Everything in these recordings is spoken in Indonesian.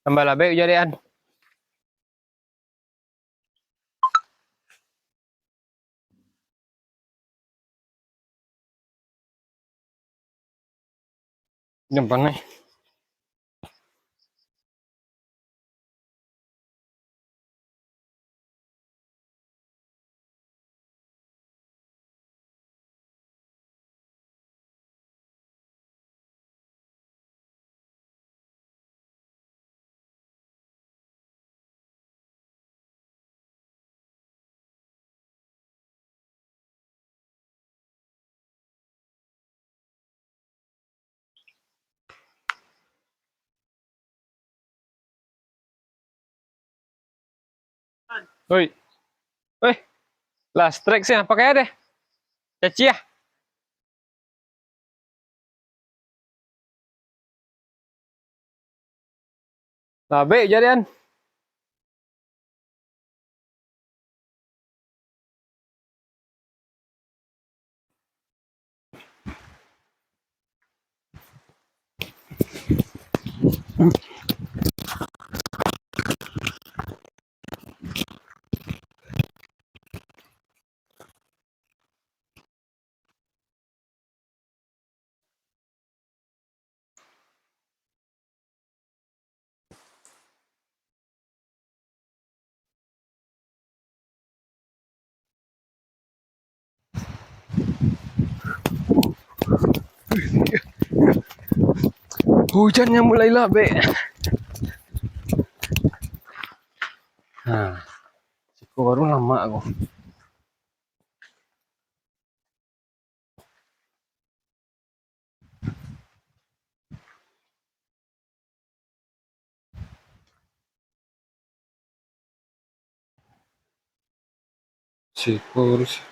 Tambah labe jadian. Gampang nih. Woi, woi, last track sih, pakai deh. Caci ya. Labe jadian. Hujannya mulai labe. Nah, siku baru lama aku. Siku harus.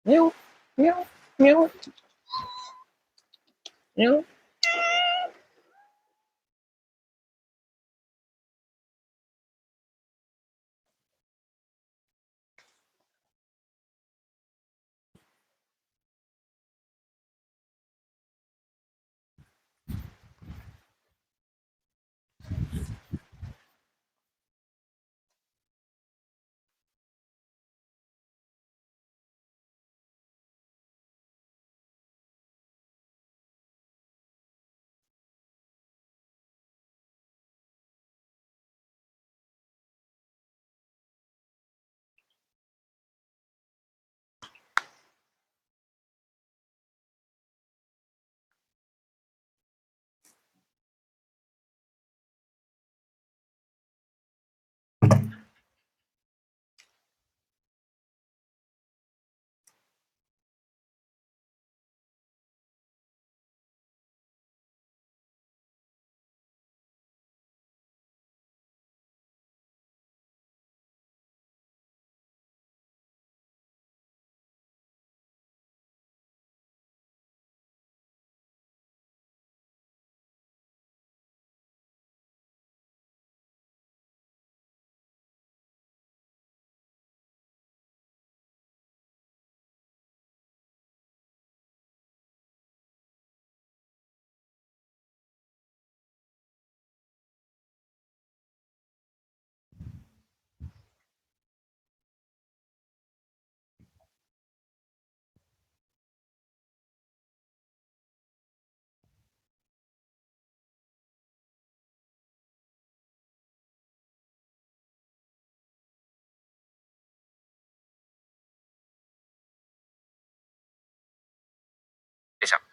Miau, miau, miau, miau.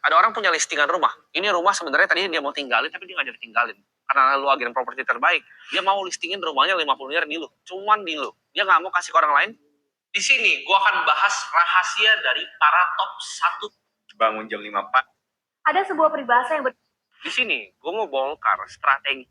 Ada orang punya listingan rumah. Ini rumah sebenarnya tadi dia mau tinggalin, tapi dia nggak jadi tinggalin. Karena lu agen properti terbaik, dia mau listingin rumahnya 50 miliar di lu. Cuman di lu. Dia nggak mau kasih ke orang lain. Di sini, gue akan bahas rahasia dari para top 1 bangun jam 5 pagi. Ada sebuah peribahasa yang di sini, gue mau bongkar strategi.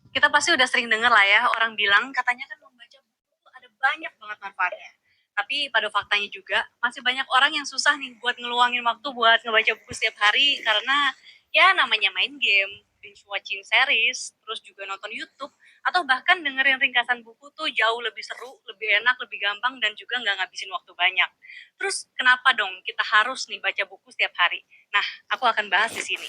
Kita pasti udah sering denger lah ya, orang bilang katanya kan membaca buku ada banyak banget manfaatnya. Tapi pada faktanya juga masih banyak orang yang susah nih buat ngeluangin waktu buat ngebaca buku setiap hari karena ya namanya main game, binge watching series, terus juga nonton YouTube, atau bahkan dengerin ringkasan buku tuh jauh lebih seru, lebih enak, lebih gampang, dan juga nggak ngabisin waktu banyak. Terus kenapa dong kita harus nih baca buku setiap hari? Nah, aku akan bahas di sini.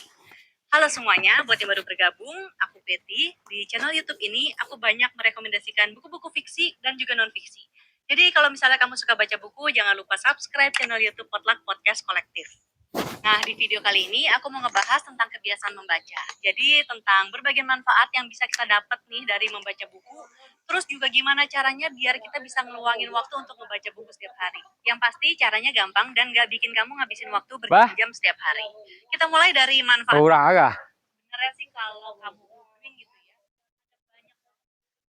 Halo semuanya, buat yang baru bergabung, aku Betty. Di channel YouTube ini, aku banyak merekomendasikan buku-buku fiksi dan juga non-fiksi. Jadi kalau misalnya kamu suka baca buku, jangan lupa subscribe channel YouTube Potluck Podcast Kolektif. Nah, di video kali ini aku mau ngebahas tentang kebiasaan membaca. Jadi tentang berbagai manfaat yang bisa kita dapat nih dari membaca buku. Terus juga gimana caranya biar kita bisa ngeluangin waktu untuk membaca buku setiap hari. Yang pasti caranya gampang dan gak bikin kamu ngabisin waktu berjam-jam setiap hari. Kita mulai dari manfaat. Sebenarnya sih kalau kamu googling gitu ya.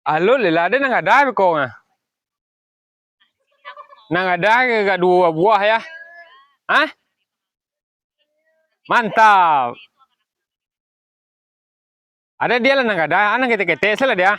Alo, lelade nang ada ko nga. Nang ada ga dua buah ya. Hah? Mantap. Ada dia lah nang ada, anang kete-kete salah dia.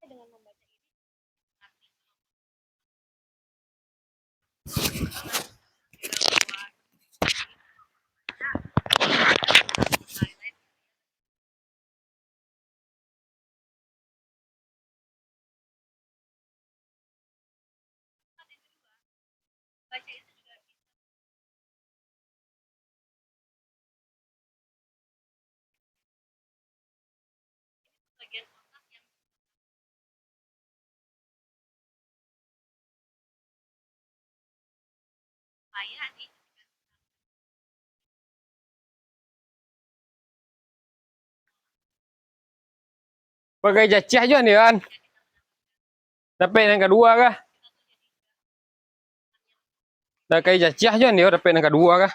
Dengan membaca ini baca itu juga bagian otak yang Pakai jacah aja nih kan. Dapat yang kedua kah? Pakai jacah aja nih, dapat yang kedua kah?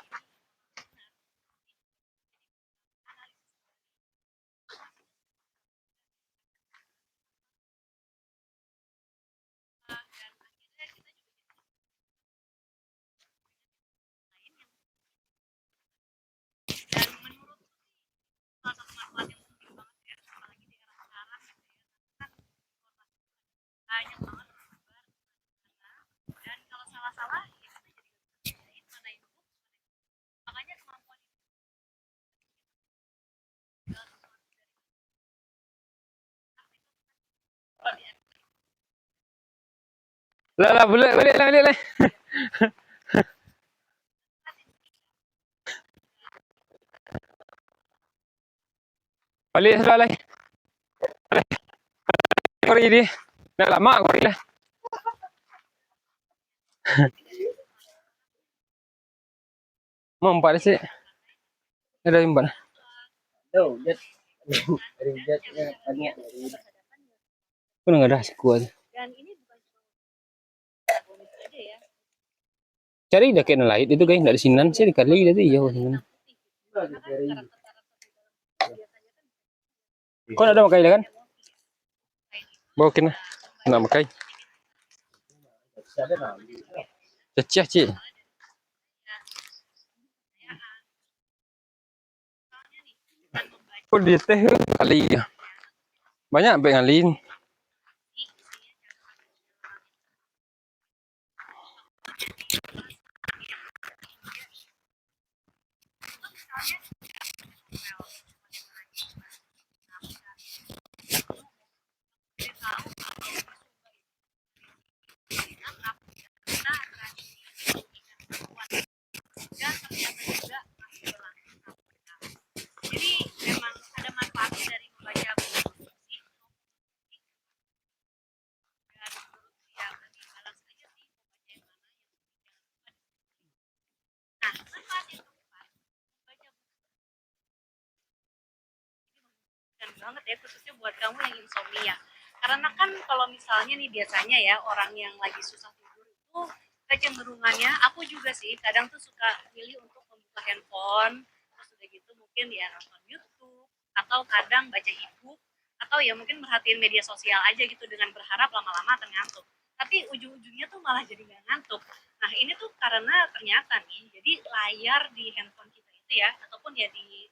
Lah lah, boleh balik lah, balik lah. Balik sudah lah. Kau jadi nak lama kau lah. Mau empat sih. Ada empat. Đâu, nhất rất banyak. Kau nggak ada sekuat. Cari dah kena lain itu guys, nggak di sinan sih dikali itu iya. Kau ada makai kan? Bawa kena, nak makai. Cecah cik. Kau di teh kali ya. Banyak pengalin. Banget ya, khususnya buat kamu yang insomnia. Karena kan kalau misalnya nih biasanya ya orang yang lagi susah tidur itu kecenderungannya, aku juga sih kadang tuh suka pilih untuk membuka handphone, terus udah gitu mungkin ya nonton YouTube atau kadang baca e-book atau ya mungkin merhatiin media sosial aja gitu dengan berharap lama-lama akan ngantuk. Tapi ujung-ujungnya tuh malah jadi nggak ngantuk. Nah ini tuh karena ternyata nih, jadi layar di handphone kita itu ya, ataupun ya di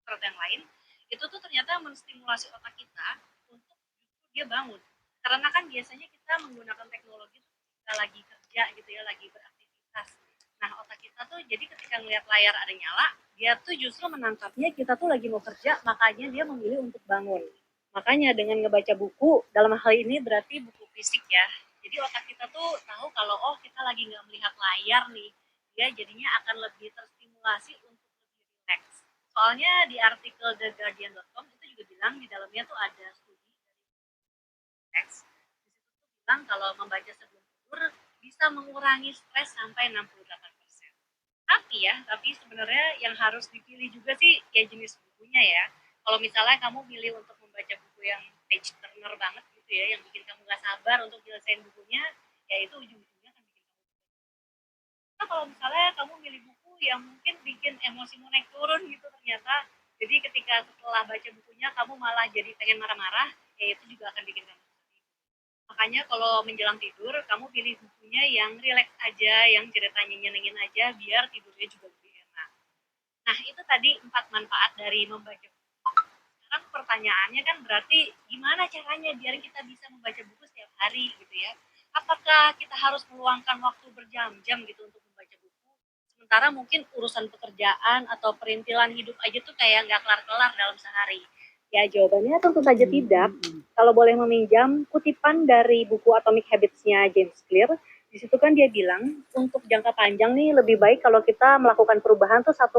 komputer yang lain, itu tuh ternyata menstimulasi otak kita untuk justru dia bangun. Karena kan biasanya kita menggunakan teknologi ketika lagi kerja gitu ya, lagi beraktivitas. Nah, otak kita tuh jadi ketika ngeliat layar ada nyala, dia tuh justru menangkapnya kita tuh lagi mau kerja, makanya dia memilih untuk bangun. Makanya dengan ngebaca buku, dalam hal ini berarti buku fisik ya. Jadi otak kita tuh tahu kalau oh kita lagi nggak melihat layar nih, dia jadinya akan lebih terstimulasi untuk lebih rileks. Soalnya di artikel theguardian.com itu juga bilang di dalamnya tuh ada studi dari teks. Di situ tuh bilang kalau membaca sebelum tidur bisa mengurangi stres sampai 68%. Tapi sebenarnya yang harus dipilih juga sih ya jenis bukunya ya. Kalau misalnya kamu pilih untuk membaca buku yang page turner banget gitu ya, yang bikin kamu gak sabar untuk nyelesain bukunya, ya itu ujung-ujungnya akan bikin kamu. Nah, kalau misalnya kamu milih buku yang mungkin bikin emosimu naik turun gitu ternyata, jadi ketika setelah baca bukunya kamu malah jadi pengen marah-marah, ya itu juga akan bikin kamu. Makanya kalau menjelang tidur kamu pilih bukunya yang rileks aja, yang ceritanya nyenengin aja biar tidurnya juga lebih enak. Nah itu tadi 4 manfaat dari membaca buku. Sekarang pertanyaannya kan berarti gimana caranya biar kita bisa membaca buku setiap hari gitu ya. Apakah kita harus meluangkan waktu berjam-jam gitu untuk membaca buku? Sementara mungkin urusan pekerjaan atau perintilan hidup aja tuh kayak nggak kelar-kelar dalam sehari. Ya jawabannya tentu saja tidak. Kalau boleh meminjam kutipan dari buku Atomic Habits-nya James Clear, di situ kan dia bilang untuk jangka panjang nih lebih baik kalau kita melakukan perubahan tuh 1%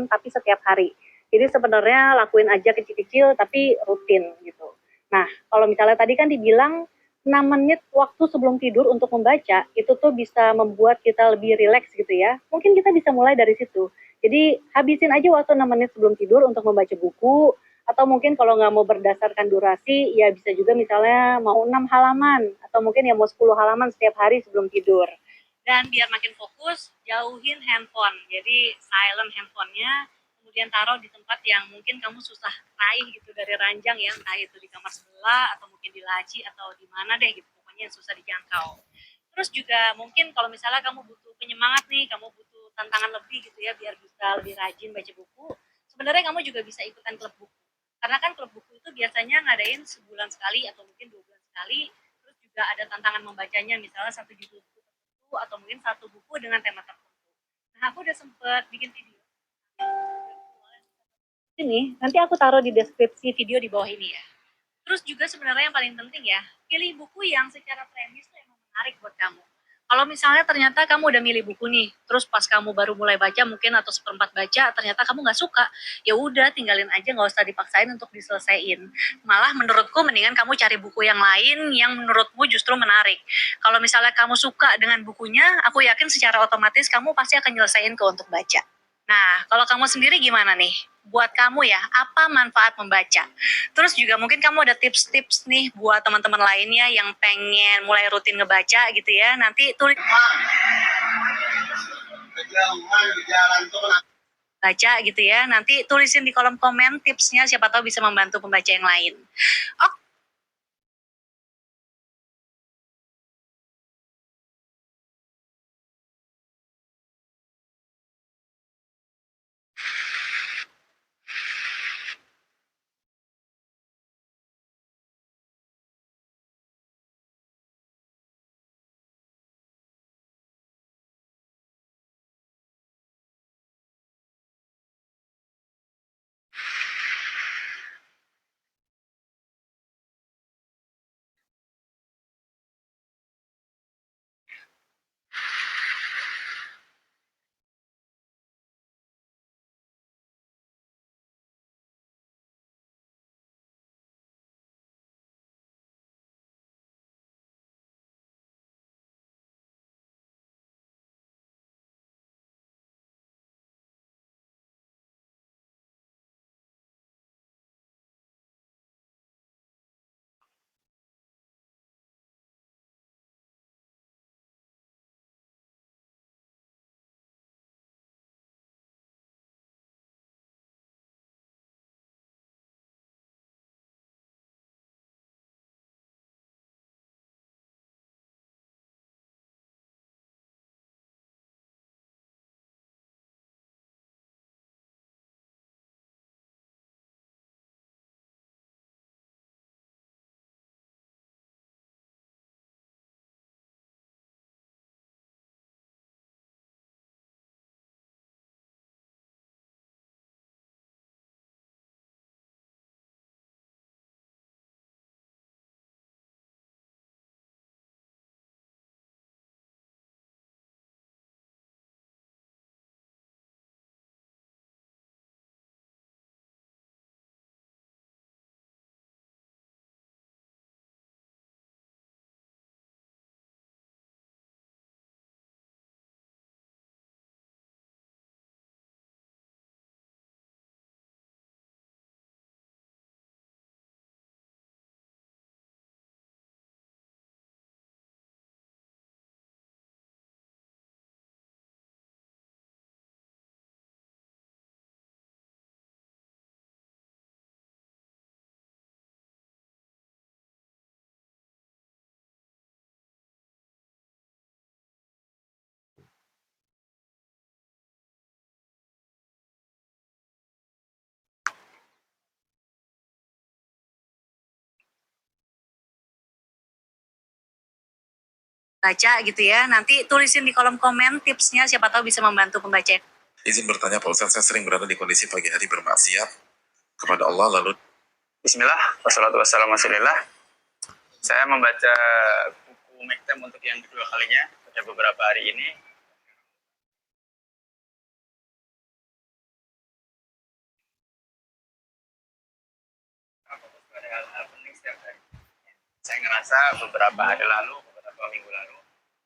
tapi setiap hari. Jadi sebenarnya lakuin aja kecil-kecil tapi rutin gitu. Nah, kalau misalnya tadi kan dibilang 6 menit waktu sebelum tidur untuk membaca, itu tuh bisa membuat kita lebih rileks gitu ya. Mungkin kita bisa mulai dari situ. Jadi habisin aja waktu 6 menit sebelum tidur untuk membaca buku, atau mungkin kalau nggak mau berdasarkan durasi, ya bisa juga misalnya mau 6 halaman, atau mungkin ya mau 10 halaman setiap hari sebelum tidur. Dan biar makin fokus, jauhin handphone. Jadi silent handphonenya, kemudian taruh di tempat yang mungkin kamu susah raih gitu dari ranjang ya, entah itu di kamar sebelah atau mungkin di laci atau di mana deh gitu, pokoknya yang susah dijangkau. Terus juga mungkin kalau misalnya kamu butuh penyemangat nih, kamu butuh tantangan lebih gitu ya biar bisa lebih rajin baca buku, sebenarnya kamu juga bisa ikutan klub buku. Karena kan klub buku itu biasanya ngadain sebulan sekali atau mungkin 2 bulan sekali, terus juga ada tantangan membacanya misalnya satu judul buku tertentu atau mungkin satu buku dengan tema tertentu. Nah, aku udah sempet bikin video ini, nanti aku taruh di deskripsi video di bawah ini ya. Terus juga sebenarnya yang paling penting ya, pilih buku yang secara premis tuh emang menarik buat kamu. Kalau misalnya ternyata kamu udah milih buku nih, terus pas kamu baru mulai baca mungkin atau seperempat baca, ternyata kamu nggak suka, ya udah tinggalin aja, nggak usah dipaksain untuk diselesaikan. Malah menurutku mendingan kamu cari buku yang lain yang menurutmu justru menarik. Kalau misalnya kamu suka dengan bukunya, aku yakin secara otomatis kamu pasti akan nyelesain ke untuk baca. Nah, kalau kamu sendiri gimana nih? Buat kamu ya, apa manfaat membaca? Terus juga mungkin kamu ada tips-tips nih buat teman-teman lainnya yang pengen mulai rutin ngebaca gitu ya. Nanti tulis baca gitu ya. Nanti tulisin di kolom komen tipsnya, siapa tahu bisa membantu pembaca yang lain. Oke. Baca gitu ya. Nanti tulisin di kolom komen tipsnya, siapa tahu bisa membantu pembaca. Izin bertanya Pak Ustadz, saya sering berada di kondisi pagi hari bermaksiat kepada Allah, lalu Bismillah, wassalatu wassalamu ala Rasulillah. Saya membaca buku Mektem untuk yang kedua kalinya pada beberapa hari ini. Fokus pada hal-hal penting setiap hari. Saya nggak ngerasa beberapa hari lalu, beberapa minggu lalu,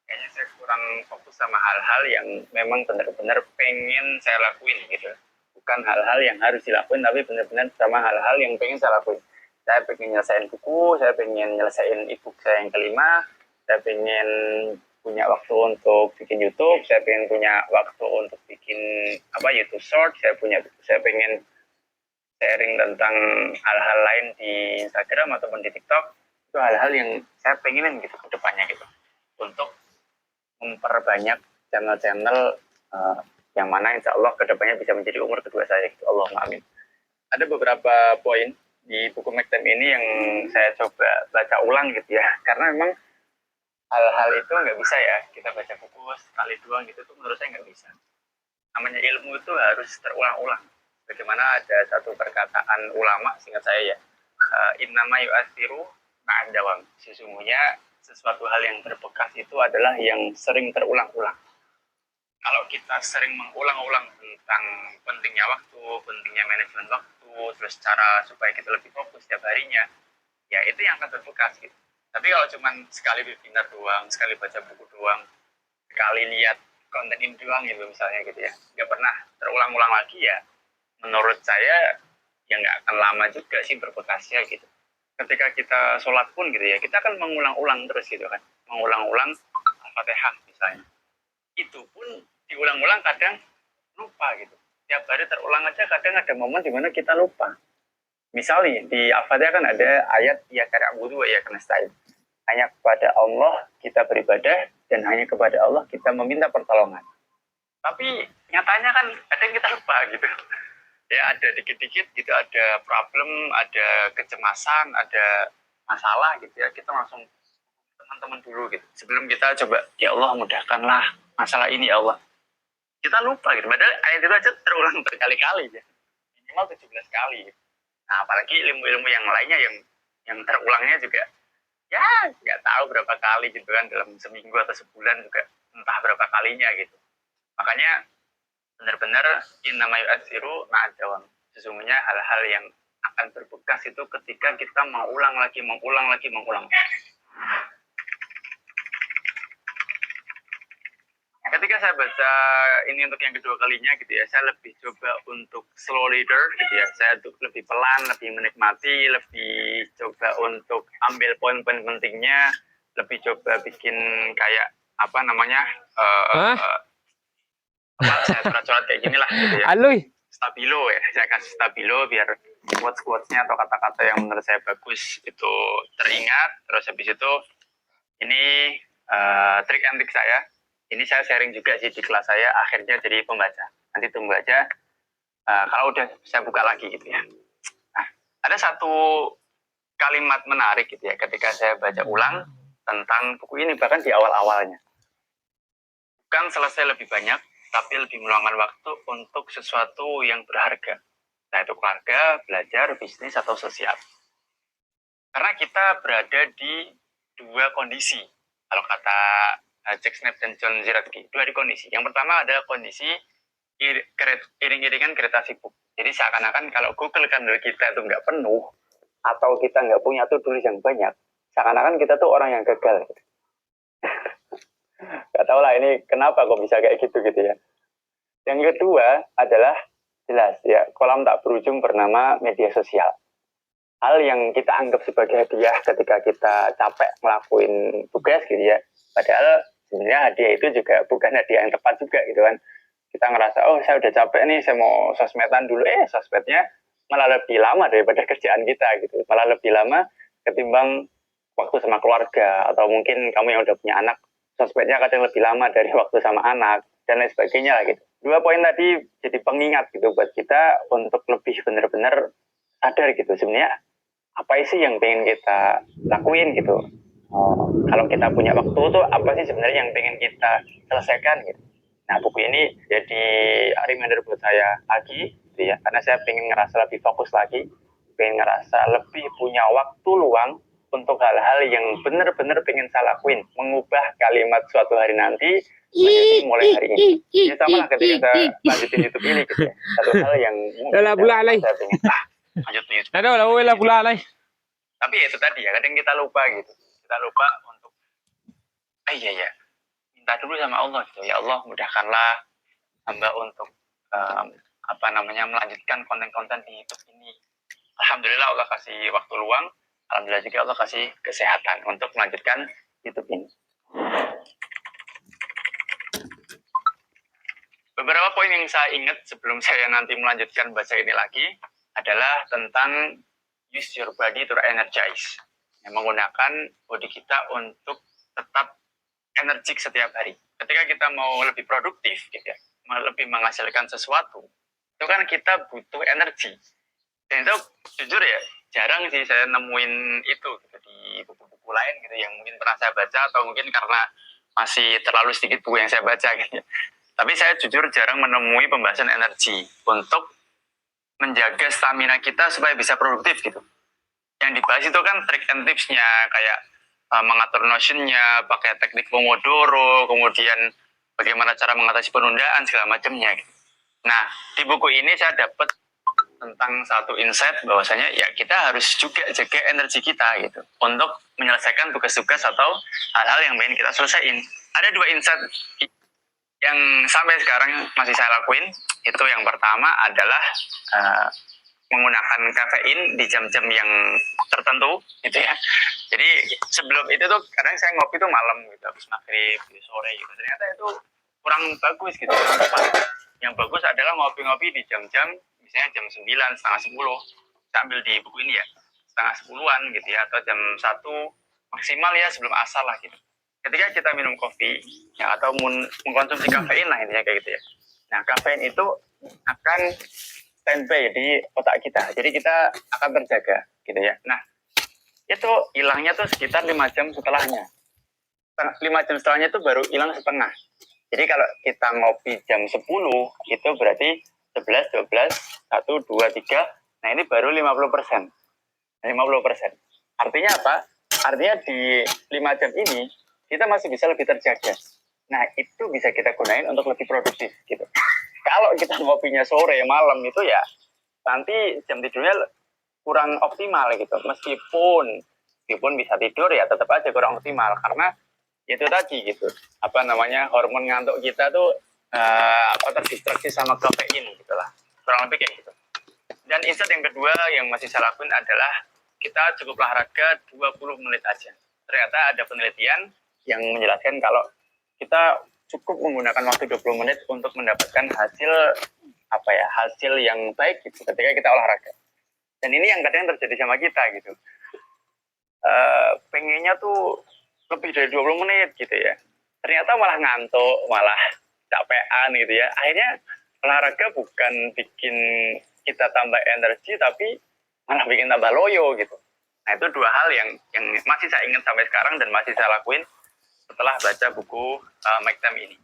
kayaknya saya kurang fokus sama hal-hal yang memang benar-benar pengen saya lakuin gitu. Bukan hal-hal yang harus dilakuin, tapi benar-benar sama hal-hal yang pengen saya lakuin. Saya pengen nyelesain buku, saya pengen nyelesain e-book saya yang kelima, saya pengen punya waktu untuk bikin YouTube, saya pengen punya waktu untuk bikin YouTube Short, saya pengen sharing tentang hal-hal lain di Instagram ataupun di TikTok. Itu hal-hal yang saya pengenin gitu ke depannya gitu, untuk memperbanyak channel-channel yang mana insya Allah kedepannya bisa menjadi umur kedua saya gitu. Allahumma amin. Ada beberapa poin di buku Make Time ini yang saya coba baca ulang gitu ya, karena memang hal-hal itu nggak bisa ya kita baca buku sekali doang gitu tuh, menurut saya nggak bisa. Namanya ilmu itu harus terulang-ulang. Bagaimana ada satu perkataan ulama, seingat saya ya, innama yu'athiru ma'adawam. Sesungguhnya sesuatu hal yang berbekas itu adalah yang sering terulang-ulang. Kalau kita sering mengulang-ulang tentang pentingnya waktu, pentingnya manajemen waktu, terus cara supaya kita lebih fokus setiap harinya, ya itu yang akan berbekas gitu. Tapi kalau cuma sekali webinar doang, sekali baca buku doang, sekali lihat konten ini doang gitu misalnya gitu ya, nggak pernah terulang-ulang lagi ya, menurut saya ya nggak akan lama juga sih berbekasnya gitu. Ketika kita sholat pun gitu ya, kita akan mengulang-ulang terus gitu kan, mengulang-ulang Al-Fatihah misalnya. Itu pun diulang-ulang kadang lupa gitu. Tiap hari terulang aja kadang ada momen di mana kita lupa. Misalnya di Al-Fatihah kan ada ayat ya na'budu wa iyyaka nasta'in. Hanya kepada Allah kita beribadah dan hanya kepada Allah kita meminta pertolongan. Tapi nyatanya kan kadang kita lupa gitu. Ya ada dikit-dikit gitu, ada problem, ada kecemasan, ada masalah gitu ya. Kita langsung teman-teman dulu gitu. Sebelum kita coba, ya Allah mudahkanlah masalah ini ya Allah. Kita lupa gitu. Padahal ayat itu aja terulang berkali-kali ya. Minimal 17 kali. Gitu. Nah, apalagi ilmu-ilmu yang lainnya yang terulangnya juga ya nggak tahu berapa kali gitu kan, dalam seminggu atau sebulan juga entah berapa kalinya gitu. Makanya benar-benar innama yu'athiru ma'adawam. Sesungguhnya hal-hal yang akan berbekas itu ketika kita mengulang lagi. Ketika saya baca ini untuk yang kedua kalinya gitu ya, saya lebih coba untuk slow reader gitu ya. Saya lebih pelan, lebih menikmati, lebih coba untuk ambil poin-poin pentingnya, lebih coba bikin kayak saya coret-coret kayak gini lah gitu ya. Aluy. Stabilo ya, saya kasih stabilo biar quotes-quotesnya atau kata-kata yang menurut saya bagus itu teringat. Terus habis itu ini trik and trik saya. Ini saya sharing juga sih di kelas saya, akhirnya jadi pembaca. Nanti tunggu aja kalau udah saya buka lagi gitu ya. Nah, ada satu kalimat menarik gitu ya ketika saya baca ulang tentang buku ini, bahkan di awal-awalnya. Bukan selesai lebih banyak, tapi lebih meluangkan waktu untuk sesuatu yang berharga. Nah, itu keluarga, belajar, bisnis, atau sosial. Karena kita berada di dua kondisi. Kalau kata Jack Snap dan John Ziratsky, dua kondisi. Yang pertama adalah kondisi iring-iringan kereta sibuk. Jadi seakan-akan kalau Google Calendar kita itu nggak penuh, atau kita nggak punya to-do list yang banyak, seakan-akan kita tuh orang yang gagal. Gak tau lah ini kenapa kok bisa kayak gitu ya. Yang kedua adalah jelas ya, kolam tak berujung bernama media sosial. Hal yang kita anggap sebagai hadiah ketika kita capek ngelakuin tugas gitu ya. Padahal sebenarnya hadiah itu juga bukan hadiah yang tepat juga gitu kan. Kita ngerasa, oh saya udah capek nih, saya mau sosmedan dulu. Sosmednya malah lebih lama daripada kerjaan kita gitu. Malah lebih lama ketimbang waktu sama keluarga. Atau mungkin kamu yang udah punya anak, sosmednya kadang lebih lama dari waktu sama anak. Dan lain sebagainya lah gitu. Dua poin tadi jadi pengingat gitu buat kita untuk lebih benar-benar sadar gitu. Sebenarnya apa sih yang pengen kita lakuin gitu. Kalau kita punya waktu tuh apa sih sebenarnya yang pengen kita selesaikan gitu. Nah, buku ini jadi reminder buat saya lagi gitu ya, karena saya pengen ngerasa lebih fokus lagi, pengen ngerasa lebih punya waktu luang untuk hal-hal yang benar-benar pengen saya lakuin, mengubah kalimat suatu hari nanti menjadi mulai hari ini. Ya sama lah ketika saya lanjutin YouTube ini gitu ya. Satu hal yang Lah pula alay. saya pengen lanjutin YouTube. Lah pula alay. Tapi ya itu tadi ya, kadang kita lupa gitu. kita lupa untuk iya minta dulu sama Allah gitu. Ya Allah, mudahkanlah hamba untuk melanjutkan konten-konten di YouTube ini. Alhamdulillah Allah kasih waktu luang. Alhamdulillah juga Allah kasih kesehatan untuk melanjutkan YouTube ini. Beberapa poin yang saya ingat sebelum saya nanti melanjutkan baca ini lagi adalah tentang use your body to energize. Yang menggunakan body kita untuk tetap energik setiap hari. Ketika kita mau lebih produktif, gitu ya, mau lebih menghasilkan sesuatu, itu kan kita butuh energi. Dan itu jujur ya, jarang sih saya nemuin itu gitu, di buku-buku lain gitu yang mungkin pernah saya baca, atau mungkin karena masih terlalu sedikit buku yang saya baca gitu ya. Tapi saya jujur jarang menemui pembahasan energi untuk menjaga stamina kita supaya bisa produktif gitu. Yang dibahas itu kan trik and tipsnya, kayak mengatur notionnya, pakai teknik Pomodoro, kemudian bagaimana cara mengatasi penundaan, segala macamnya gitu. Nah, di buku ini saya dapat tentang satu insight bahwasanya ya kita harus juga jaga energi kita gitu untuk menyelesaikan tugas-tugas atau hal-hal yang ingin kita selesaiin. Ada 2 insight yang sampai sekarang masih saya lakuin. Itu yang pertama adalah menggunakan kafein di jam-jam yang tertentu gitu ya. Jadi sebelum itu tuh kadang saya ngopi tuh malam gitu, habis maghrib, sore gitu. Ternyata itu kurang bagus gitu. Yang bagus adalah ngopi-ngopi di jam-jam misalnya jam 9, setengah 10. Saya ambil di buku ini ya, setengah 10-an gitu ya, atau jam 1 maksimal ya sebelum asar lah gitu. Ketika kita minum kopi ya, atau mengkonsumsi kafein lah intinya kayak gitu ya. Nah, kafein itu akan standby di otak kita. Jadi kita akan terjaga gitu ya. Nah, itu hilangnya tuh sekitar 5 jam setelahnya. 5 jam setelahnya itu baru hilang setengah. Jadi kalau kita ngopi jam 10, itu berarti 11, 12, 1, 2, 3. Nah, ini baru 50%. 50%. Artinya apa? Artinya di 5 jam ini, kita masih bisa lebih terjaga. Nah, itu bisa kita gunain untuk lebih produktif gitu. Kalau kita ngopinya sore, malam itu ya, nanti jam tidurnya kurang optimal gitu. Meskipun bisa tidur ya tetap aja kurang optimal. Karena itu tadi gitu, hormon ngantuk kita tuh terdistraksi sama kafein gitu lah. Kurang lebih kayak gitu. Dan insight yang kedua yang masih saya lakuin adalah kita cukup olahraga 20 menit aja. Ternyata ada penelitian yang menjelaskan kalau kita cukup menggunakan waktu 20 menit untuk mendapatkan hasil yang baik gitu ketika kita olahraga. Dan ini yang kadang terjadi sama kita gitu. Pengennya tuh lebih dari 20 menit gitu ya. Ternyata malah ngantuk, malah capean gitu ya. Akhirnya olahraga bukan bikin kita tambah energi, tapi malah bikin tambah loyo gitu. Nah, itu 2 hal yang masih saya ingat sampai sekarang dan masih saya lakuin setelah baca buku Mike Time ini.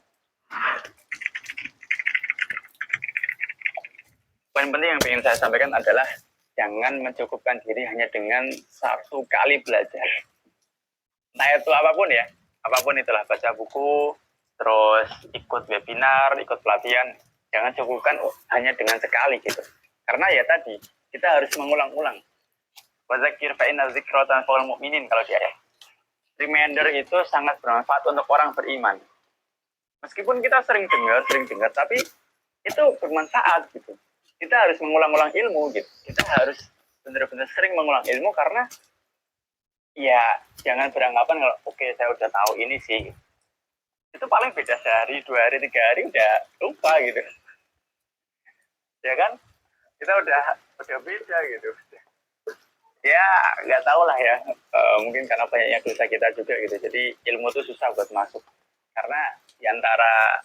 Poin penting yang ingin saya sampaikan adalah jangan mencukupkan diri hanya dengan 1 kali belajar. Nah, itu apapun ya, apapun itulah, baca buku, terus ikut webinar, ikut pelatihan, jangan cukupkan hanya dengan sekali gitu. Karena ya tadi, kita harus mengulang-ulang. Wazakir fa'inna zikra tanfa'ul mu'minin kalau di ayat. Reminder itu sangat bermanfaat untuk orang beriman. Meskipun kita sering dengar, tapi itu bermanfaat gitu. Kita harus mengulang-ulang ilmu gitu. Kita harus benar-benar sering mengulang ilmu karena ya jangan beranggapan kalau oke, saya udah tahu ini sih. Itu paling beda sehari, 2 hari, 3 hari udah lupa gitu. Ya kan? Kita udah beda gitu. Ya nggak tahu lah ya, mungkin karena banyaknya dosa kita juga gitu, jadi ilmu itu susah buat masuk karena diantara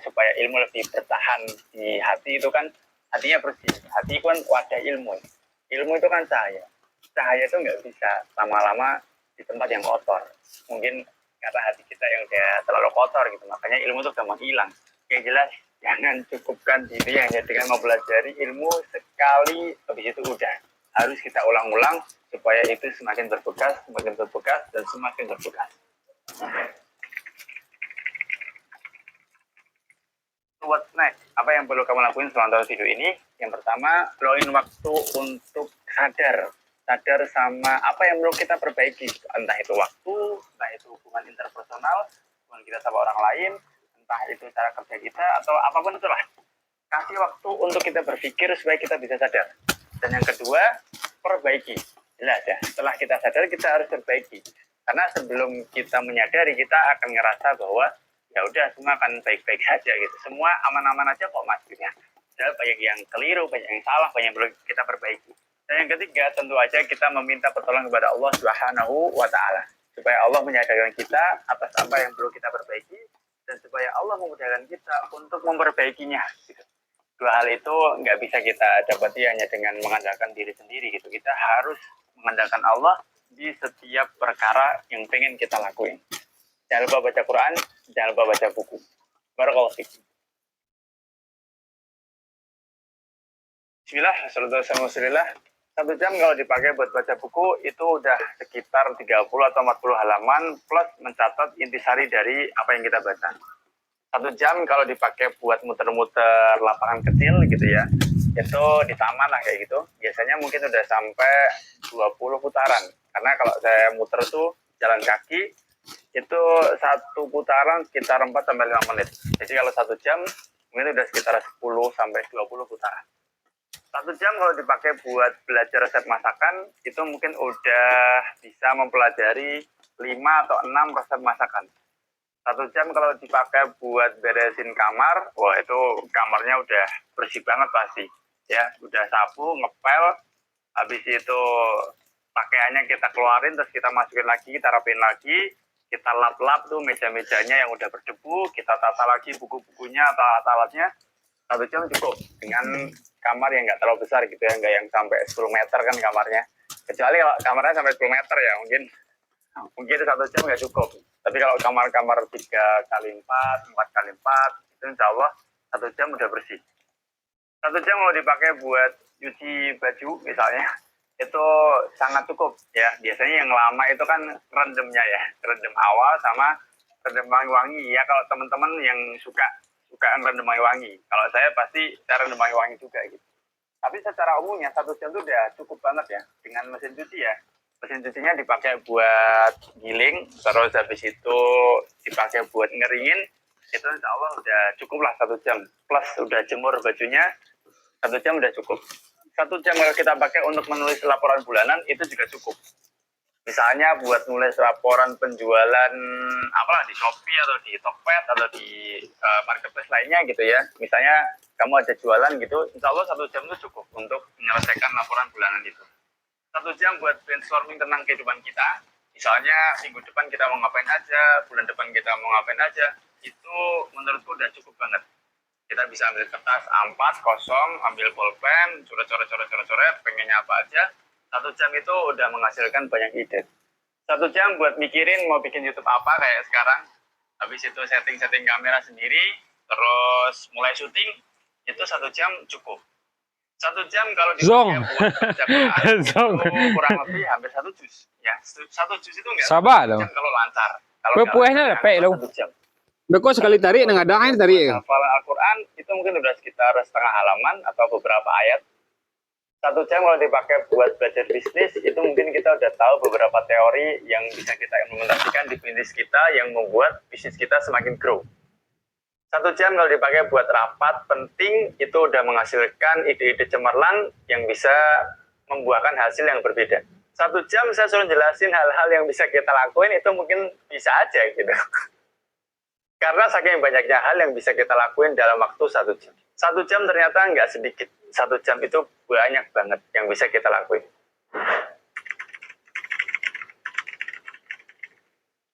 supaya ilmu lebih bertahan di hati itu kan hatinya bersih, hati kan wadah ilmu itu kan cahaya itu nggak bisa lama-lama di tempat yang kotor, mungkin karena hati kita yang udah terlalu kotor gitu, makanya ilmu itu gampang hilang. Yang jelas jangan cukupkan diri hanya dengan mempelajari ilmu sekali habis itu udah. Harus kita ulang-ulang supaya itu semakin berbekas dan semakin berbekas. What's next? Apa yang perlu kamu lakuin setelah nonton video ini? Yang pertama, luangin waktu untuk sadar sadar sama apa yang perlu kita perbaiki, entah itu waktu, entah itu hubungan interpersonal, hubungan kita sama orang lain, entah itu cara kerja kita atau apapun itulah. Kasih waktu untuk kita berpikir supaya kita bisa sadar. Dan yang kedua, perbaiki. Jelas ya, setelah kita sadar kita harus perbaiki. Karena sebelum kita menyadari, kita akan ngerasa bahwa ya udah semua akan baik-baik saja gitu. Semua aman-aman aja kok mas gitu ya. Padahal banyak yang keliru, banyak yang salah, banyak yang perlu kita perbaiki. Dan yang ketiga, tentu aja kita meminta pertolongan kepada Allah Subhanahu wa Ta'ala, supaya Allah menyadarkan kita atas apa yang perlu kita perbaiki, dan supaya Allah memudahkan kita untuk memperbaikinya. Gitu. Dua hal itu nggak bisa kita dapati hanya dengan mengandalkan diri sendiri. Gitu. Kita harus mengandalkan Allah di setiap perkara yang pengen kita lakuin. Jangan lupa baca Quran, jangan lupa baca buku. Barakallahu fikum. Bismillah, assalamualaikum warahmatullahi. 1 jam kalau dipakai buat baca buku itu udah sekitar 30 atau 40 halaman plus mencatat intisari dari apa yang kita baca. 1 jam kalau dipakai buat muter-muter lapangan kecil gitu ya, itu di taman lah kayak gitu. Biasanya mungkin udah sampai 20 putaran. Karena kalau saya muter tuh jalan kaki, itu 1 putaran sekitar 4-5 menit. Jadi kalau 1 jam mungkin udah sekitar 10-20 putaran. 1 jam kalau dipakai buat belajar resep masakan, itu mungkin udah bisa mempelajari 5 atau 6 resep masakan. 1 jam kalau dipakai buat beresin kamar, wah itu kamarnya udah bersih banget pasti. Ya, udah sapu, ngepel, habis itu pakaiannya kita keluarin, terus kita masukin lagi, kita rapiin lagi, kita lap-lap tuh meja-mejanya yang udah berdebu, kita tata lagi buku-bukunya atau alat-alatnya. 1 jam cukup dengan kamar yang nggak terlalu besar gitu ya, nggak yang sampai 10 meter kan kamarnya. Kecuali kalau kamarnya sampai 10 meter ya mungkin 1 jam nggak cukup. Tapi kalau kamar-kamar 3x4, 4x4, itu insya Allah 1 jam udah bersih. 1 jam kalau dipakai buat cuci baju misalnya, itu sangat cukup ya. Biasanya yang lama itu kan rendemnya ya, rendem awal sama rendem wangi-wangi ya. Kalau teman-teman yang suka rendem wangi-wangi, kalau saya pasti cara rendem wangi-wangi juga gitu. Tapi secara umumnya 1 jam itu udah cukup banget ya dengan mesin cuci ya. Mesin cucinya dipakai buat giling, terus habis itu dipakai buat ngeringin, itu insya Allah udah cukup lah 1 jam. Plus udah jemur bajunya, 1 jam udah cukup. 1 jam kalau kita pakai untuk menulis laporan bulanan, itu juga cukup. Misalnya buat nulis laporan penjualan apalah di Shopee atau di Tokped atau di marketplace lainnya gitu ya. Misalnya kamu ada jualan gitu, insya Allah 1 jam itu cukup untuk menyelesaikan laporan bulanan itu. 1 jam buat brainstorming tentang kehidupan kita. Misalnya minggu depan kita mau ngapain aja, bulan depan kita mau ngapain aja, itu menurutku udah cukup banget. Kita bisa ambil kertas A4 kosong, ambil pulpen, coret-coret, pengennya apa aja. 1 jam itu udah menghasilkan banyak ide. 1 jam buat mikirin mau bikin YouTube apa kayak sekarang. Habis itu setting kamera sendiri, terus mulai syuting, itu 1 jam cukup. 1 jam kalau Zong. buat baca Quran, Zong. itu kurang lebih hampir 1 juz. Ya, 1 juz itu enggak Sabar 1 dong. jam kalau lancar. Kalau Kue nggak puehnya lancar, lepek dong. 1 jam. Beko sekali tarik nggak ada air tarik ya. Hafalan Al-Quran itu mungkin udah sekitar setengah halaman atau beberapa ayat. 1 jam kalau dipakai buat belajar bisnis, itu mungkin kita udah tahu beberapa teori yang bisa kita implementasikan di bisnis kita yang membuat bisnis kita semakin grow. 1 jam kalau dipakai buat rapat penting, itu udah menghasilkan ide-ide cemerlang yang bisa membuahkan hasil yang berbeda. 1 jam saya suruh jelasin hal-hal yang bisa kita lakuin, itu mungkin bisa aja gitu. Karena saking banyaknya hal yang bisa kita lakuin dalam waktu 1 jam. 1 jam ternyata nggak sedikit. 1 jam itu banyak banget yang bisa kita lakuin.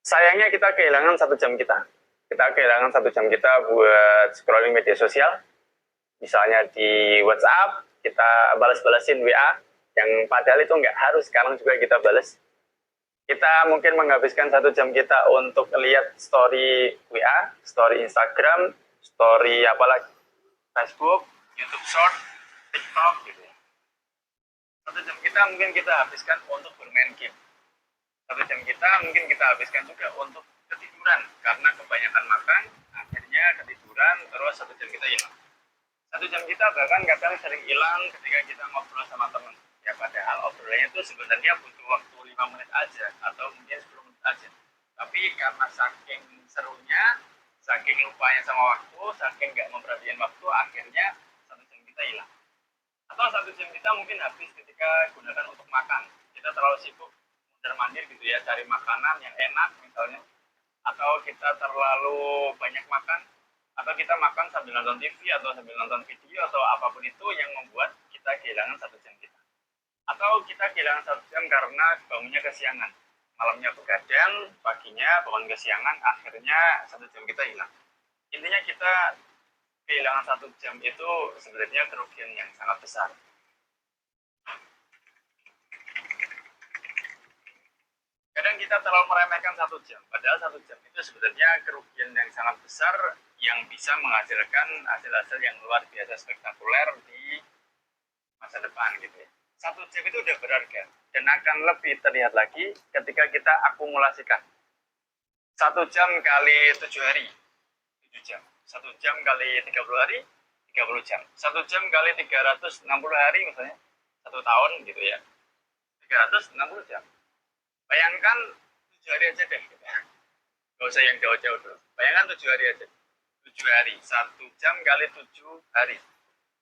Sayangnya kita kehilangan 1 jam kita. Kita kehilangan 1 jam kita buat scrolling media sosial. Misalnya di WhatsApp, kita balas-balasin WA, yang padahal itu nggak harus sekarang juga kita balas. Kita mungkin menghabiskan 1 jam kita untuk lihat story WA, story Instagram, story apalagi Facebook, YouTube Short, TikTok gitu. 1 jam kita mungkin kita habiskan untuk bermain game. 1 jam kita mungkin kita habiskan juga untuk ketiduran karena kebanyakan makan, akhirnya ketiduran, terus 1 jam kita hilang. 1 jam kita bahkan kadang sering hilang ketika kita ngobrol sama teman. Ya padahal obrolan ngobrolnya itu sebenarnya butuh waktu 5 menit aja atau mungkin 10 menit aja. Tapi karena saking serunya, saking lupanya sama waktu, saking nggak memperhatikan waktu, akhirnya 1 jam kita hilang. Atau 1 jam kita mungkin habis ketika gunakan untuk makan. Kita terlalu sibuk mondar-mandir gitu ya, cari makanan yang enak misalnya. Atau kita terlalu banyak makan, atau kita makan sambil nonton TV atau sambil nonton video atau apapun itu yang membuat kita kehilangan 1 jam kita. Atau kita kehilangan 1 jam karena bangunnya kesiangan, malamnya begadang, paginya bangun kesiangan, akhirnya 1 jam kita hilang. Intinya kita kehilangan 1 jam itu sebenarnya kerugian yang sangat besar. Kadang kita terlalu meremehkan 1 jam, padahal 1 jam itu sebenarnya kerugian yang sangat besar yang bisa menghasilkan hasil-hasil yang luar biasa spektakuler di masa depan gitu ya. 1 jam itu udah berharga dan akan lebih terlihat lagi ketika kita akumulasikan. 1 jam kali 7 hari, 7 jam. 1 jam kali 30 hari, 30 jam. 1 jam kali 360 hari misalnya, 1 tahun gitu ya. 360 jam. Bayangkan 7 hari aja deh. Gak usah yang jauh-jauh dulu. Bayangkan 7 hari aja. 7 hari, 1 jam kali 7 hari.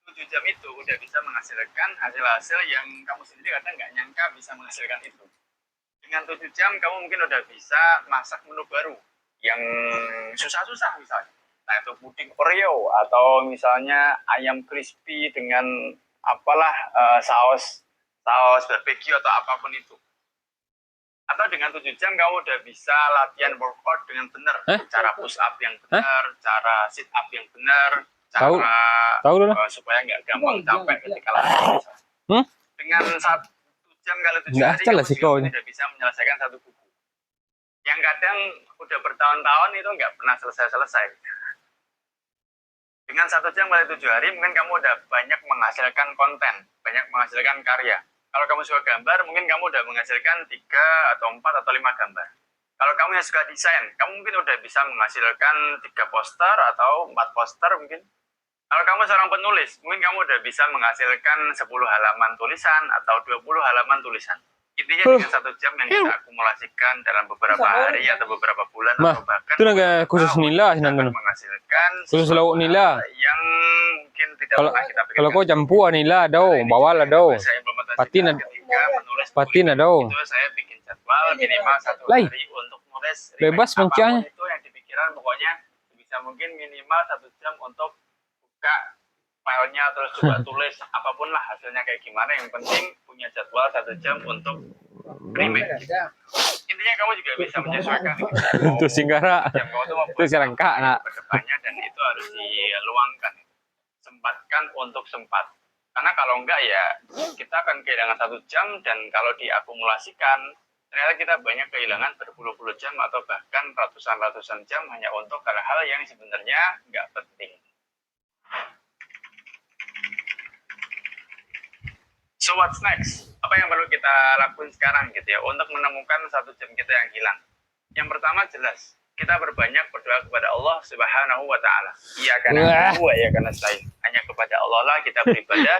7 jam itu udah bisa menghasilkan hasil-hasil yang kamu sendiri kadang nggak nyangka bisa menghasilkan itu. Dengan 7 jam kamu mungkin udah bisa masak menu baru yang susah-susah misalnya. Nah itu puding Oreo atau misalnya ayam crispy dengan apalah saus barbeque atau apapun itu. Atau dengan 7 jam kamu udah bisa latihan workout dengan benar, cara push up yang benar, cara sit up yang benar, cara supaya nggak gampang capek ketika latihan. Dengan 1 jam kali 7 hari kamu udah bisa menyelesaikan 1 buku. Yang kadang udah bertahun-tahun itu nggak pernah selesai-selesai. Dengan 1 jam kali 7 hari mungkin kamu udah banyak menghasilkan konten, banyak menghasilkan karya. Kalau kamu suka gambar, mungkin kamu udah menghasilkan 3 atau 4 atau 5 gambar. Kalau kamu yang suka desain, kamu mungkin udah bisa menghasilkan 3 poster atau 4 poster mungkin. Kalau kamu seorang penulis, mungkin kamu udah bisa menghasilkan 10 halaman tulisan atau 20 halaman tulisan. Intinya dengan 1 jam yang kita akumulasikan dalam beberapa hari atau beberapa bulan atau bahkan itu naga khusus nila menghasilkan khusus lauk nila yang mungkin tidak kalau pernah kita pikirkan. kalau kau campur nila dau bawal dau patin patin dau itu saya bikin jadwal minimal 1 Lai. hari untuk nulis Bebas apapun mencahnya. itu yang dipikiran, pokoknya bisa mungkin minimal 1 jam untuk buka filenya terus coba tulis apapun lah hasilnya kayak gimana, yang penting punya jadwal 1 jam untuk remake. Intinya kamu juga bisa menyesuaikan itu singgara jam kamu tuh mau itu serangka nak kedepannya, dan itu harus diluangkan, sempatkan untuk sempat, karena kalau enggak ya kita akan kehilangan 1 jam, dan kalau diakumulasikan ternyata kita banyak kehilangan berpuluh-puluh jam atau bahkan ratusan jam hanya untuk hal-hal yang sebenarnya nggak penting. So what's next? Apa yang perlu kita lakukan sekarang gitu ya untuk menemukan 1 jam kita yang hilang? Yang pertama jelas, kita berbanyak berdoa kepada Allah Subhanahu wa taala. Iya karena wa ya karena nasta'in. Hanya kepada Allah lah kita beribadah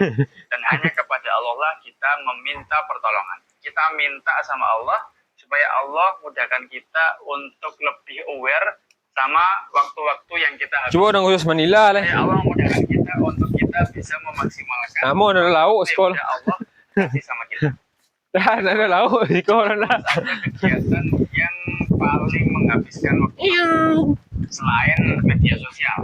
dan hanya kepada Allah lah kita meminta pertolongan. Kita minta sama Allah supaya Allah mudahkan kita untuk lebih aware sama waktu-waktu yang kita habis. coba dong khusus Manila lah Supaya Allah mudahkan kita untuk kita bisa memaksimalkan kamu ada lauk sekolah yang Allah kasih sama kita. dah ada lauk sekolah nak Ada kegiatan yang paling menghabiskan waktu selain media sosial.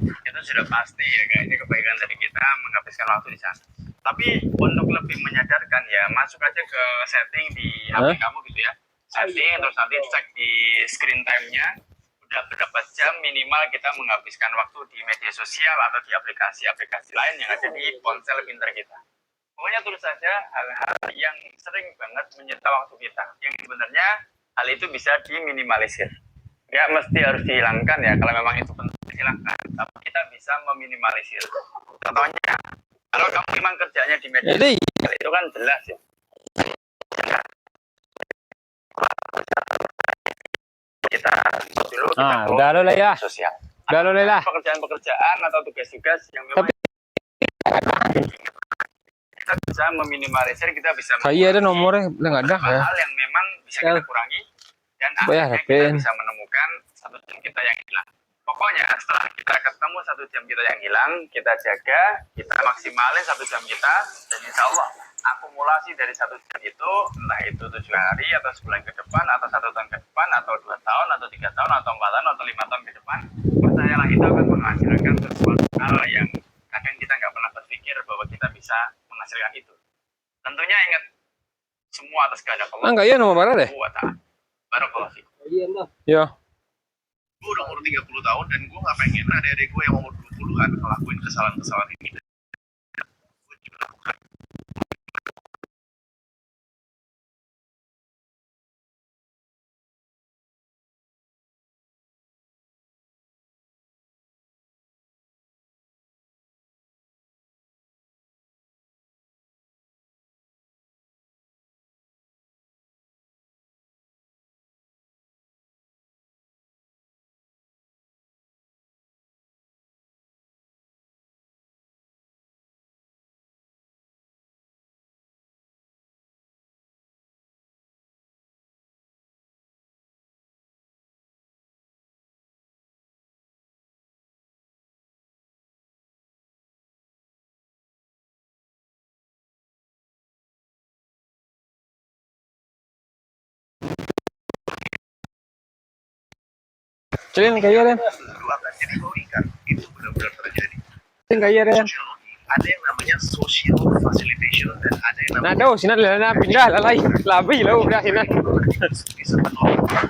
Itu sudah pasti ya, kayaknya kebaikan dari kita menghabiskan waktu di sana. Tapi untuk lebih menyadarkan ya, masuk aja ke setting di HP kamu gitu ya. Setting terus nanti cek di screen time-nya udah berapa jam minimal kita menghabiskan waktu di media sosial atau di aplikasi-aplikasi lain yang ada di ponsel pintar kita. Pokoknya tulis saja hal-hal yang sering banget menyita waktu kita, yang sebenarnya hal itu bisa diminimalisir. Ya mesti harus dihilangkan ya, kalau memang itu penting silahkan, tapi kita bisa meminimalisir. Contohnya, kalau kamu memang kerjanya di media sosial itu kan jelas ya. Kita dulu udah lo lah ya sosial. udah lo lah Pekerjaan-pekerjaan atau tugas-tugas yang memang kita bisa meminimalisir, kita bisa Kayak ada nomornya, nggak ada ya. hal yang memang bisa kita kurangi dan Coba ya, akhirnya HP-in. kita bisa menemukan 1 jam kita yang hilang. Pokoknya setelah kita ketemu 1 jam kita yang hilang, kita jaga, kita maksimalin 1 jam kita, dan insya Allah akumulasi dari 1 jam itu, entah itu 7 hari atau sebulan ke depan, atau 1 tahun ke depan, atau 2 tahun, atau 3 tahun, atau 4 tahun, atau 5 tahun ke depan, percayalah itu akan menghasilkan sesuatu hal yang kadang kita nggak pernah berpikir bahwa kita bisa menghasilkan itu. Tentunya ingat, semua atas kehendak Allah. Enggak ya nomor barat deh. Wa ta'ala. Barakallahu fiik. Ya. Gue udah umur 30 tahun dan gue gak pengen adik-adik gue yang umur 20-an ngelakuin kesalahan-kesalahan ini. Gue juga lakukan. Cilin kayak deh. Lu akan jadi bau ikan. Itu benar-benar terjadi. Cilin kayak deh. Sosiologi, ada yang namanya social facilitation dan ada yang Nah, namanya dah sini lah pindah lah lain. Labi lah udah sini. bisa menolak.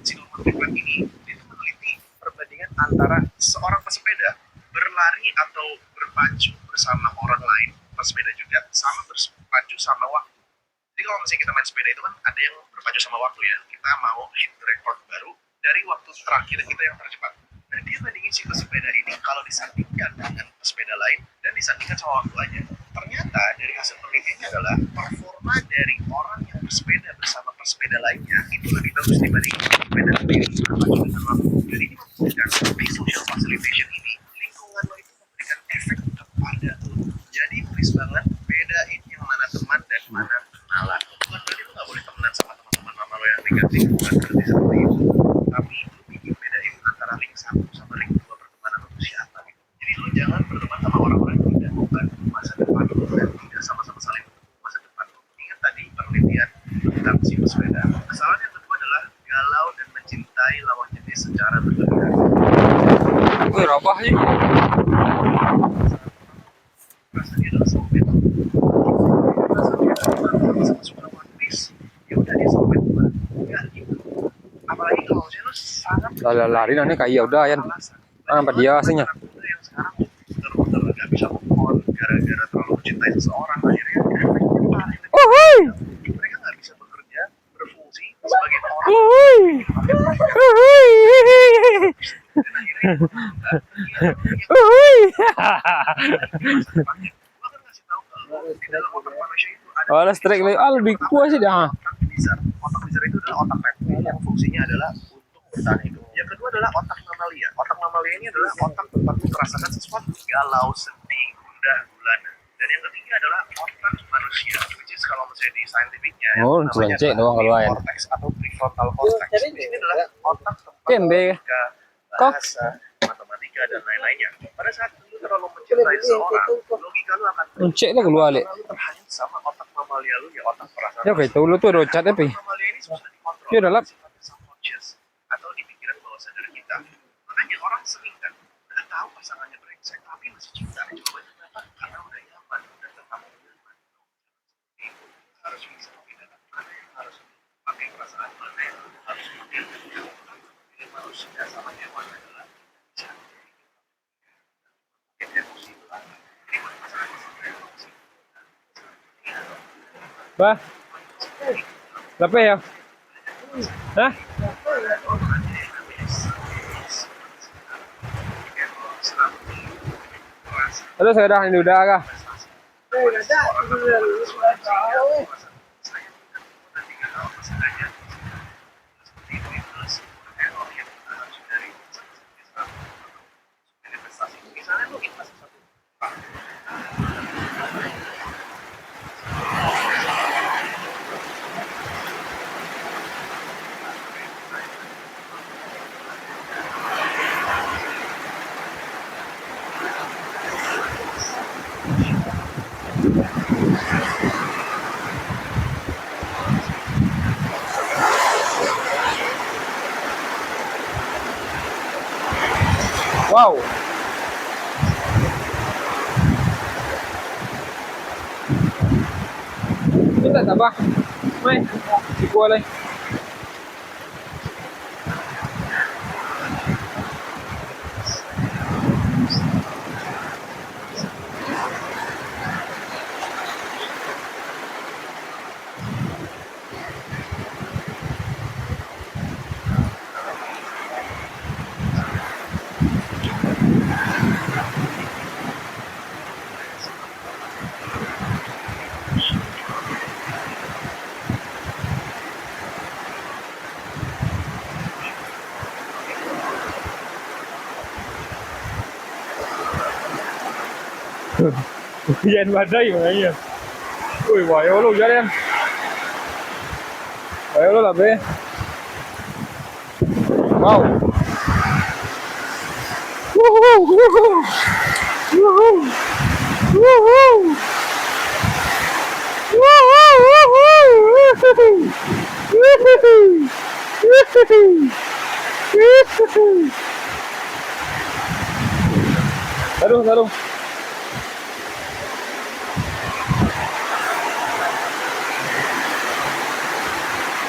Silman Rifat ini itu meneliti perbandingan antara seorang pesepeda berlari atau berpacu bersama orang lain, pesepeda juga, sama berpacu sama waktu. Jadi kalau misalnya kita main sepeda itu kan ada yang berpacu sama waktu ya, kita mau hit record baru dari waktu terakhir kita yang tercepat. Nah dia bandingin si pesepeda ini kalau disandingkan dengan pesepeda lain dan disandingkan sama waktu aja, ternyata dari hasil penelitiannya adalah performa dari orang yang bersepeda bersama pesepeda lainnya itu lebih bagus dibanding pesepeda sendiri berpacu dengan waktu. Jadi ini membuktikan di social facilitation ini lingkungan lo itu memberikan efek kepada lo. Jadi please banget bedain yang mana teman dan mana kenalan. Bukan berarti lo gak boleh temenan sama teman-teman mama lo yang negatif, bukan berarti seperti itu. Tapi lo bikin bedain antara link 1 sama link 2 pertemanan lo itu siapa gitu. Jadi lo jangan berteman sama orang-orang yang tidak membantu masa depan lo dan tidak sama-sama saling mendukung masa depan lo. Ingat tadi penelitian tentang si pesepeda. Kesalahan yang kedua adalah galau dan mencintai lawan jenis secara berlebihan. Wih, robah sih. Rasanya adalah soulmate. Rasanya adalah sama suka One Piece. Ya udah dia soulmate gue. Enggak gitu. Apalagi kalau misalnya lu sangat Lari nanti kayak udah ya. Apa dia aslinya? yang sekarang bener-bener gak bisa move on gara-gara terlalu mencintai seseorang, akhirnya efeknya parah. Mereka gak bisa bekerja, berfungsi sebagai orang. Dan akhirnya gua kan ngasih tahu ke lu, di dalam otak manusia itu ada Oh, strike lebih kuat sih dah. otak lizard. Otak lizard itu adalah otak reptil yang fungsinya adalah untuk bertahan hidup. Yang kedua adalah otak mamalia. Otak mamalia ini adalah otak tempat lu merasakan sesuatu galau, sedih, gundah, gulana. Dan yang ketiga adalah otak manusia, which is kalau misalnya di saintifiknya Oh, namanya cek doang kalau lain. cortex atau prefrontal cortex. Di sini adalah otak tempat Kembe. logika, bahasa, matematika dan lain-lainnya. Pada saat lu terlalu mencintai seseorang, logika lu akan Cek lah keluar le. karena lu terhanyut sama otak mamalia lu ya, otak perasaan. Ya kayak tahu lu tuh rocat apa? Mamalia ini susah dikontrol. Ya udah lah. Sifatnya subconscious atau di pikiran bawah sadar kita. Makanya orang sering kan udah tahu pasangannya brengsek tapi masih cinta. Coba kenapa? Karena udah nyaman, udah tetap nyaman. Itu harus bisa membedakan mana yang harus pakai perasaan, mana yang harus pakai logika. Jadi manusia sama hewan adalah bisa pakai emosi belakang. Ini bukan masalah emosi. Bah. Berapa ya? Hah? Halo, saya dah ini udah kah? Misalnya lu investasi satu Wow. Kita tak apa? Mai, ikut lagi. Hujan badai makanya. Ui, bahaya lu hujan em. Bahaya lu lah be. Wow. Woohoo, woohoo. Woohoo. Woohoo. Woohoo. Aduh, aduh.